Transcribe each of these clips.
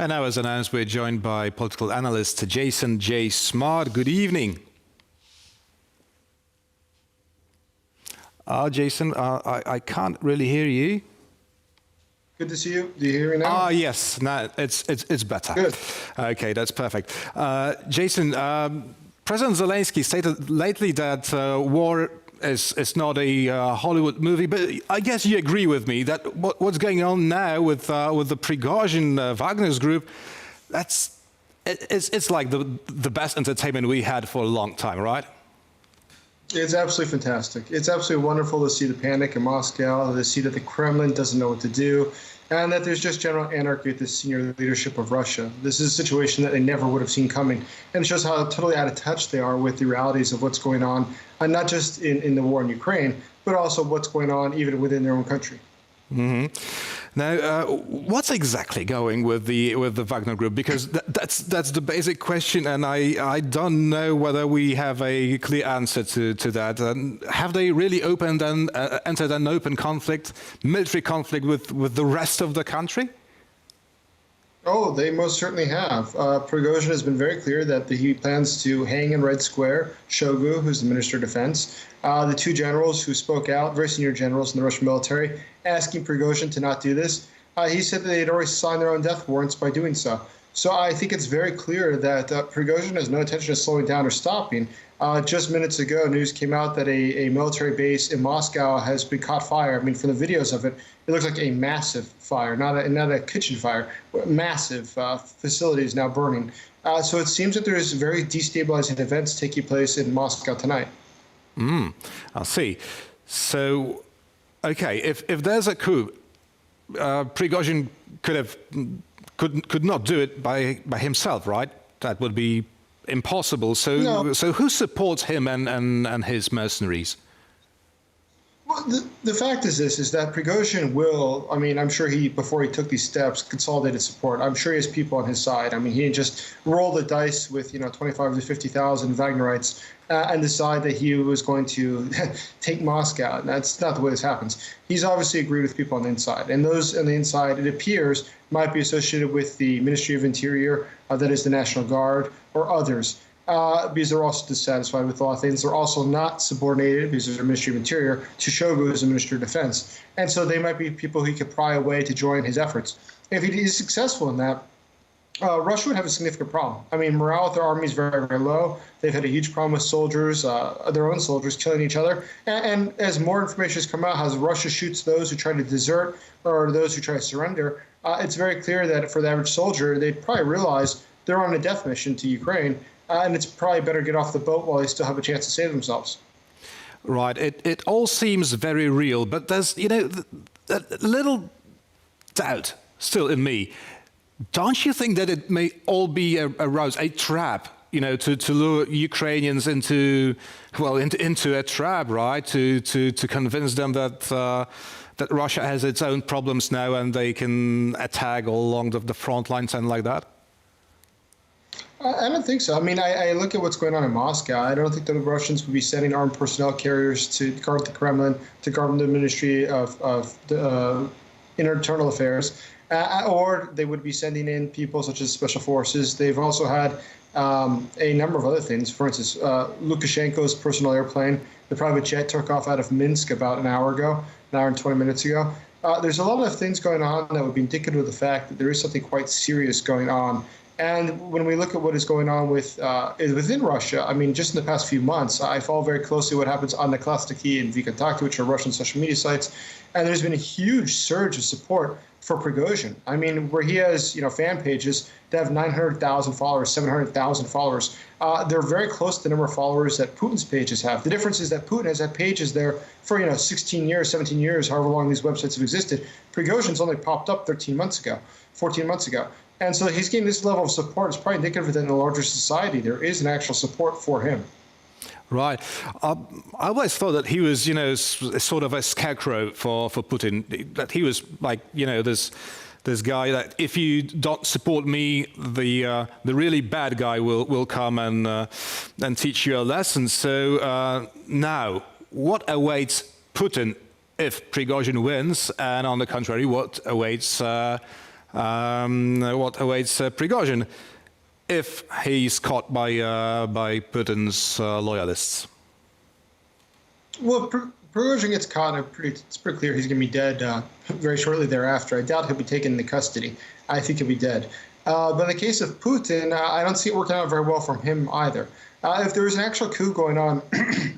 And now, as announced, we're joined by political analyst Jason, Jay, Smart. Good evening. Jason, I can't really hear you. Good to see you. Do you hear me now? Yes. Now it's better. Good. Okay, that's perfect. Jason, President Zelensky stated lately that war is not a Hollywood movie, but I guess you agree with me that what's going on now with the Prigozhin Wagner's group, it's like the best entertainment we had for a long time, right? It's absolutely fantastic. It's absolutely wonderful to see the panic in Moscow, to see that the Kremlin doesn't know what to do, and that there's just general anarchy at the senior leadership of Russia. This is a situation that they never would have seen coming, and it shows how totally out of touch they are with the realities of what's going on, and not just in the war in Ukraine, but also what's going on even within their own country. Mm-hmm. Now, what's exactly going with the Wagner Group? Because that's the basic question, and I don't know whether we have a clear answer to that. Have they really opened and entered an open conflict, military conflict with the rest of the country? Oh, they most certainly have. Prigozhin has been very clear that he plans to hang in Red Square Shoigu, who's the Minister of Defense, the two generals who spoke out, very senior generals in the Russian military, asking Prigozhin to not do this. He said that they had already signed their own death warrants by doing so. So I think it's very clear that Prigozhin has no intention of slowing down or stopping. Just minutes ago, news came out that a military base in Moscow has been caught fire. I mean, from the videos of it, it looks like a massive fire, not a kitchen fire, but massive facilities now burning. So it seems that there's very destabilizing events taking place in Moscow tonight. I see. So, okay, if there's a coup, Prigozhin could not do it by himself, right? That would be impossible. So, no. So who supports him and his mercenaries? Well, the fact is that Prigozhin will, I mean, I'm sure before he took these steps, consolidated support. I'm sure he has people on his side. I mean, he didn't just roll the dice with, 25 to 50,000 Wagnerites and decide that he was going to take Moscow. That's not the way this happens. He's obviously agreed with people on the inside. And those on the inside, it appears, might be associated with the Ministry of Interior, that is the National Guard, or others. Because they're also dissatisfied with a lot of things. They're also not subordinated, because there's a Ministry of Interior, to Shoigu, who's the Minister of Defense. And so they might be people he could pry away to join his efforts. If he is successful in that, Russia would have a significant problem. I mean, morale with their army is very, very low. They've had a huge problem with soldiers, their own soldiers, killing each other. And as more information has come out, as Russia shoots those who try to desert or those who try to surrender, it's very clear that for the average soldier, they'd probably realize they're on a death mission to Ukraine, and it's probably better to get off the boat while they still have a chance to save themselves. Right. It all seems very real, but there's, a little doubt still in me. Don't you think that it may all be a ruse, a trap, to lure Ukrainians into a trap, right? To convince them that Russia has its own problems now and they can attack all along the front lines and like that? I don't think so. I mean, I look at what's going on in Moscow. I don't think that the Russians would be sending armed personnel carriers to guard the Kremlin, to guard the Ministry of Internal Affairs, or they would be sending in people such as special forces. They've also had a number of other things. For instance, Lukashenko's personal airplane, the private jet, took off out of Minsk about an hour and 20 minutes ago. There's a lot of things going on that would be indicative of the fact that there is something quite serious going on. And when we look at what is going on within Russia, I mean, just in the past few months, I follow very closely what happens on Naklastiki and Vkontakte, which are Russian social media sites, and there's been a huge surge of support for Prigozhin. I mean, where he has, fan pages that have 900,000 followers, 700,000 followers. They're very close to the number of followers that Putin's pages have. The difference is that Putin has had pages there for, 16 years, 17 years, however long these websites have existed. Prigozhin's only popped up 14 months ago. And so he's getting this level of support. It's probably indicative that in the larger society, there is an actual support for him. Right. I always thought that he was, sort of a scarecrow for Putin. That he was like, this guy that if you don't support me, the really bad guy will come and teach you a lesson. So now, what awaits Putin if Prigozhin wins, and on the contrary, what awaits what awaits Prigozhin if he's caught by Putin's loyalists? Well, Prigozhin gets caught, and it's pretty clear he's going to be dead very shortly thereafter. I doubt he'll be taken into custody. I think he'll be dead. But in the case of Putin, I don't see it working out very well for him either. If there was an actual coup going on,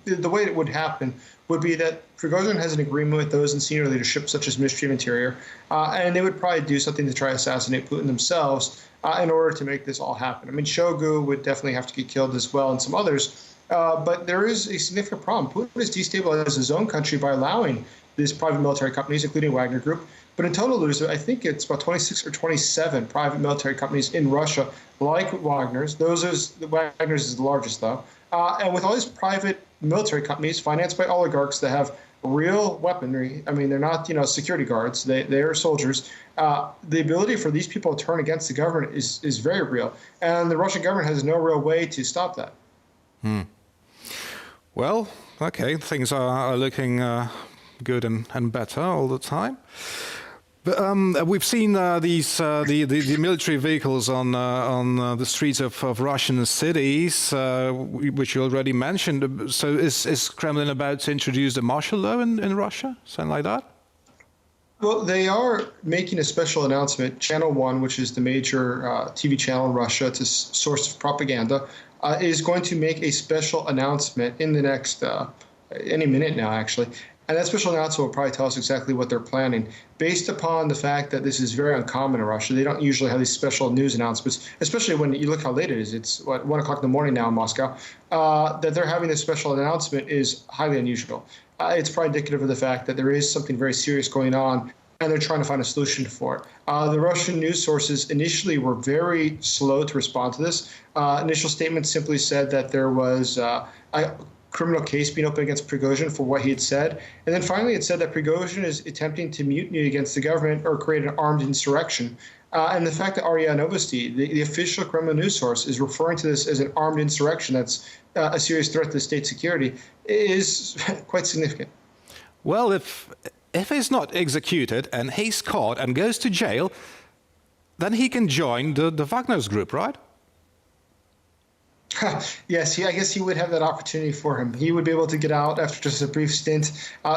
the way it would happen would be that Prigozhin has an agreement with those in senior leadership, such as Ministry of Interior, and they would probably do something to try to assassinate Putin themselves in order to make this all happen. I mean, Shoigu would definitely have to get killed as well, and some others. But there is a significant problem. Putin has destabilized his own country by allowing these private military companies, including Wagner Group. But in total, there's, I think it's about 26 or 27 private military companies in Russia, like Wagner's. Wagner's is the largest, though. And with all these private military companies financed by oligarchs that have real weaponry, I mean, they're not, security guards. They are soldiers. The ability for these people to turn against the government is very real. And the Russian government has no real way to stop that. Well, okay, things are looking good and better all the time. But we've seen the military vehicles on the streets of Russian cities, which you already mentioned. So is Kremlin about to introduce the martial law in Russia, something like that? Well, they are making a special announcement. Channel 1, which is the major TV channel in Russia, it's a source of propaganda, is going to make a special announcement in the next, any minute now, actually. And that special announcement will probably tell us exactly what they're planning. Based upon the fact that this is very uncommon in Russia, they don't usually have these special news announcements, especially when you look how late it is. It's, 1 o'clock in the morning now in Moscow. That they're having this special announcement is highly unusual. It's probably indicative of the fact that there is something very serious going on, and they're trying to find a solution for it. The Russian news sources initially were very slow to respond to this. Initial statements simply said that there was a criminal case being opened against Prigozhin for what he had said. And then finally it said that Prigozhin is attempting to mutiny against the government or create an armed insurrection. And the fact that RIA Novosti, the official Kremlin news source, is referring to this as an armed insurrection that's a serious threat to state security is quite significant. Well, if he's not executed and he's caught and goes to jail, then he can join the Wagner's group, right? Yes, I guess he would have that opportunity for him. He would be able to get out after just a brief stint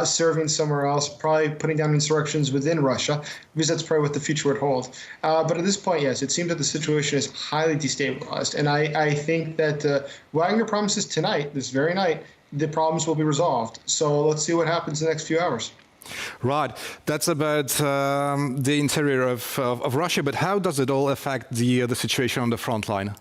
serving somewhere else, probably putting down insurrections within Russia, because that's probably what the future would hold. But at this point, yes, it seems that the situation is highly destabilized. And I think that Wagner promises tonight, this very night, the problems will be resolved. So let's see what happens in the next few hours. Right. That's about the interior of Russia. But how does it all affect the situation on the front line?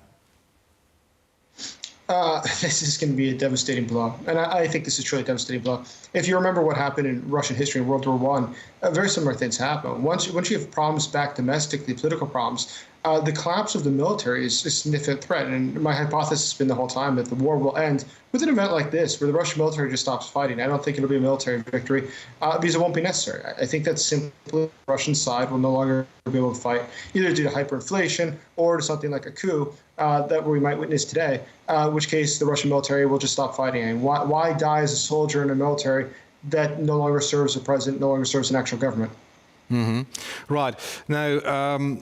This is going to be a devastating blow. And I think this is truly a devastating blow. If you remember what happened in Russian history in World War I, very similar things happen. Once you have problems back domestically, political problems, the collapse of the military is a significant threat. And my hypothesis has been the whole time that the war will end with an event like this, where the Russian military just stops fighting. I don't think it'll be a military victory because it won't be necessary. I think that simply the Russian side will no longer be able to fight, either due to hyperinflation or to something like a coup that we might witness today, in which case the Russian military will just stop fighting. And why die as a soldier in a military that no longer serves a president, no longer serves an actual government? Mm-hmm. Right. Now,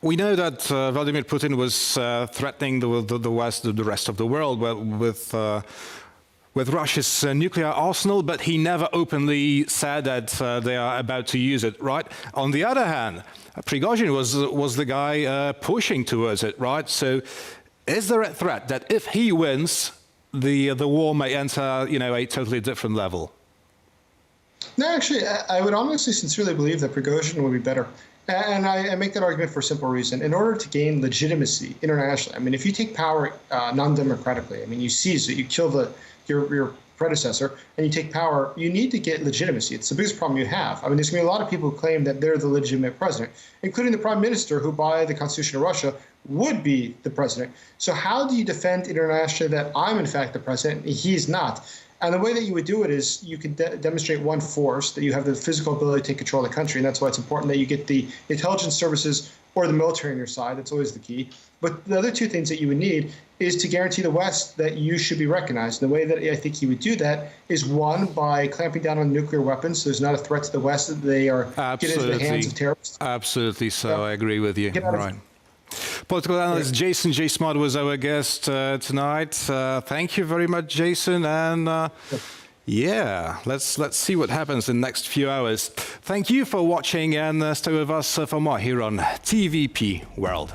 we know that Vladimir Putin was threatening the West, the rest of the world, with Russia's nuclear arsenal, but he never openly said that they are about to use it, right? On the other hand, Prigozhin was the guy pushing towards it, right? So is there a threat that if he wins, the war may enter, a totally different level? No, actually, I would honestly, sincerely believe that Prigozhin would be better. And I make that argument for a simple reason. In order to gain legitimacy internationally, I mean, if you take power non-democratically, I mean, you seize it, you kill your predecessor, and you take power, you need to get legitimacy. It's the biggest problem you have. I mean, there's going to be a lot of people who claim that they're the legitimate president, including the prime minister, who by the Constitution of Russia would be the president. So how do you defend internationally that I'm, in fact, the president, and he's not? And the way that you would do it is you could demonstrate one force, that you have the physical ability to take control of the country. And that's why it's important that you get the intelligence services or the military on your side. That's always the key. But the other two things that you would need is to guarantee the West that you should be recognized. And the way that I think he would do that is, one, by clamping down on nuclear weapons, so there's not a threat to the West that they are get into the hands of terrorists. Absolutely so. Yeah. I agree with you. Right. Political analyst Jason J. Smart was our guest tonight. Thank you very much, Jason. And yeah, let's see what happens in the next few hours. Thank you for watching, and stay with us for more here on TVP World.